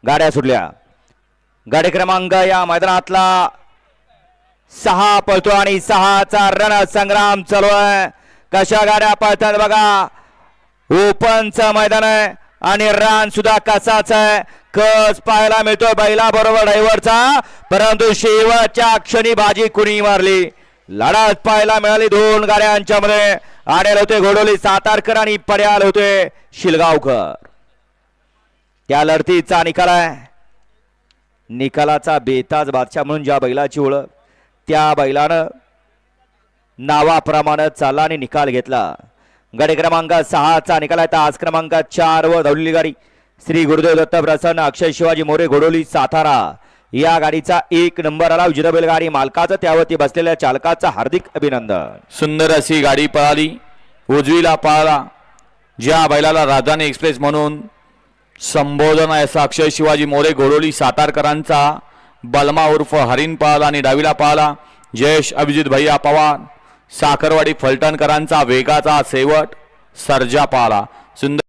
गाड्या सुटल्या. गाडी क्रमांक या मैदानातला 6 पळतो आणि 6चा रण संग्राम चालू आहे. कशा गाड्या पळतात बघा. ओपनचं मैदान आहे आणि रान सुद्धा कसाच आहे. कस पाहायला मिळतोय बैला बरोबर ड्रायव्हरचा, परंतु शेवटच्या क्षणी बाजी कुणी मारली. लढत पाहायला मिळाली दोन गाड्यांच्या मध्ये. आडेल होते घोडोली सातारकर आणि पड्याल होते शिलगावकर. त्या लढतीचा निकाल आहे. निकालाचा बेताज बादशाह म्हणून ज्या बैलाची ओळख, त्या बैलानं नावाप्रमाणे चालला आणि निकाल घेतला. गाडी क्रमांक 6चा निकाल आहे. तास क्रमांक 4 वर धावलेली गाडी श्री गुरुदेव दत्त प्रसन्न अक्षय शिवाजी मोरे घोडोली सातारा. या गाडीचा 1 नंबर आला. विजेता बैलगाडी मालकाचं त्यावरती बसलेल्या चालकाचं हार्दिक अभिनंदन. सुंदर अशी गाडी पळाली, उजवीला पळाला. ज्या बैलाला राजधानी एक्सप्रेस म्हणून संबोधन आहे असा अक्षय शिवाजी मोरे घोडोली सातारकरांचा बलमा उर्फ हरिण पळाला आणि डावीला पळाला जयेश अभिजित भैया पवार साखरवाडी फलटणकरांचा वेगाचा शेवट सर्जा पळाला. सुंदर